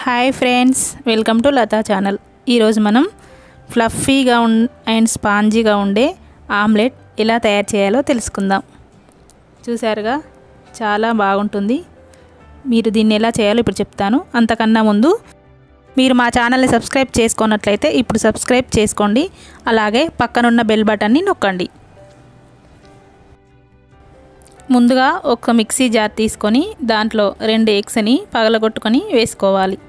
Hi friends, welcome to Latha channel. ఈరోజు మనం ఫ్లఫీగా and స్పాంజీగా ఉండే ఆమ్లెట్ ఎలా తయారు చేయాలో తెలుసుకుందాం. చూసారుగా, చాలా బాగుంటుంది. మీరు దీన్ని ఎలా చేయాలో ఇప్పుడు చెప్తాను. అంతకన్నా ముందు మీరు మా ఛానల్ని సబ్స్క్రైబ్ చేసుకున్నట్లయితే ఇప్పుడు సబ్స్క్రైబ్ చేసుకోండి. అలాగే పక్కనున్న బెల్ బటన్ని నొక్కండి. ముందుగా ఒక మిక్సీ జార్ తీసుకొని దాంట్లో 2 ఎగ్స్ని పగలగొట్టుకొని వేసుకోవాలి.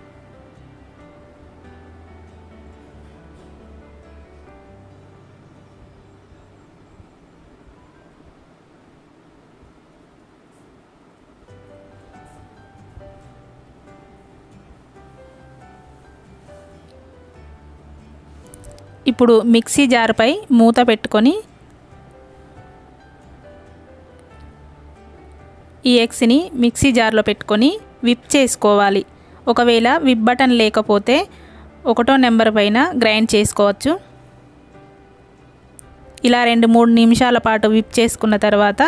ఇప్పుడు మిక్సీ జార్పై మూత పెట్టుకొని ఈ ఎగ్స్ని మిక్సీ జార్లో పెట్టుకొని విప్ చేసుకోవాలి. ఒకవేళ విప్ బటన్ లేకపోతే 1వ నెంబర్ పైన గ్రైండ్ చేసుకోవచ్చు. ఇలా 2-3 నిమిషాల పాటు విప్ చేసుకున్న తర్వాత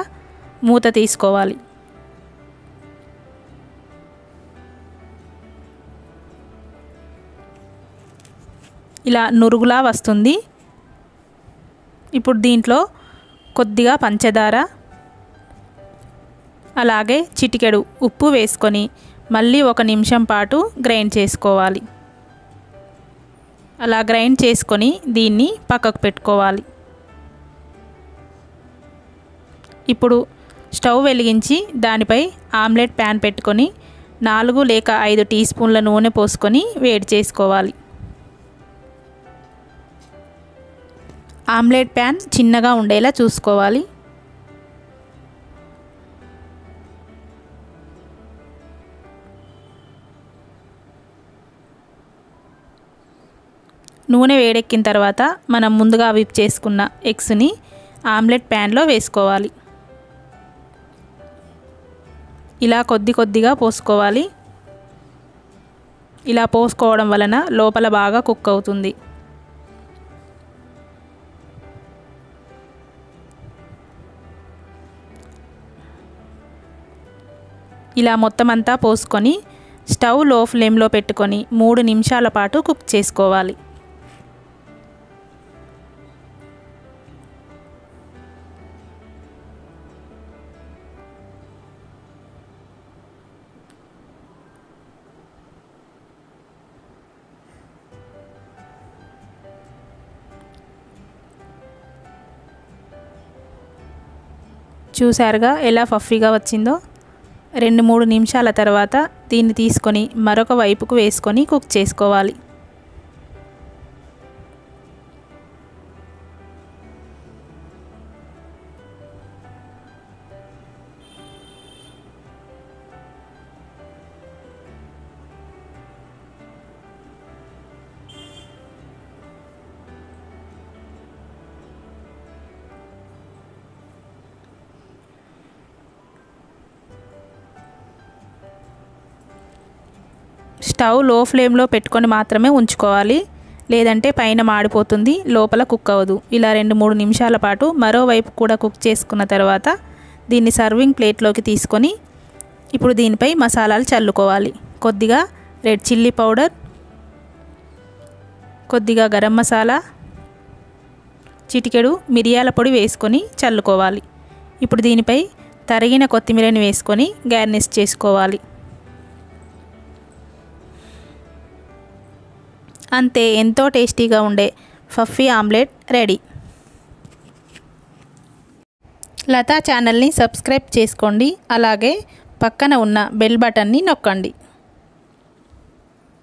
మూత తీసుకోవాలి. ఇలా నురుగులా వస్తుంది. ఇప్పుడు దీంట్లో కొద్దిగా పంచదార అలాగే చిటికెడు ఉప్పు వేసుకొని మళ్ళీ 1 నిమిషం పాటు గ్రైండ్ చేసుకోవాలి. అలా గ్రైండ్ చేసుకొని దీన్ని పక్కకు పెట్టుకోవాలి. ఇప్పుడు స్టవ్ వెలిగించి దానిపై ఆమ్లెట్ ప్యాన్ పెట్టుకొని 4 లేక 5 టీ స్పూన్ల నూనె పోసుకొని వేడి చేసుకోవాలి. ఆమ్లెట్ ప్యాన్ చిన్నగా ఉండేలా చూసుకోవాలి. నూనె వేడెక్కిన తర్వాత మనం ముందుగా విప్ చేసుకున్న ఎగ్స్ని ఆమ్లెట్ ప్యాన్లో వేసుకోవాలి. ఇలా కొద్దిగా పోసుకోవాలి. ఇలా పోసుకోవడం వలన లోపల బాగా కుక్ అవుతుంది. ఇలా మొత్తం అంతా పోసుకొని స్టవ్ లో ఫ్లేమ్లో పెట్టుకొని 3 నిమిషాల పాటు కుక్ చేసుకోవాలి. చూసారుగా ఎలా ఫఫీగా వచ్చిందో. 2-3 నిమిషాల తర్వాత దీన్ని తీసుకొని మరొక వైపుకు వేసుకొని కుక్ చేసుకోవాలి. స్టవ్ లో ఫ్లేమ్లో పెట్టుకొని మాత్రమే ఉంచుకోవాలి, లేదంటే పైన మాడిపోతుంది, లోపల కుక్ అవ్వదు. ఇలా 2-3 నిమిషాల పాటు మరోవైపు కూడా కుక్ చేసుకున్న తర్వాత దీన్ని సర్వింగ్ ప్లేట్లోకి తీసుకొని ఇప్పుడు దీనిపై మసాలాలు చల్లుకోవాలి. కొద్దిగా రెడ్ చిల్లీ పౌడర్, కొద్దిగా గరం మసాలా, చిటికెడు మిరియాల పొడి వేసుకొని చల్లుకోవాలి. ఇప్పుడు దీనిపై తరిగిన కొత్తిమీరని వేసుకొని గార్నిష్ చేసుకోవాలి. అంతే, ఎంతో టేస్టీగా ఉండే ఫఫీ ఆమ్లెట్ రెడీ. లతా ఛానల్ని సబ్స్క్రైబ్ చేసుకోండి. అలాగే పక్కన ఉన్న బెల్ బటన్ని నొక్కండి.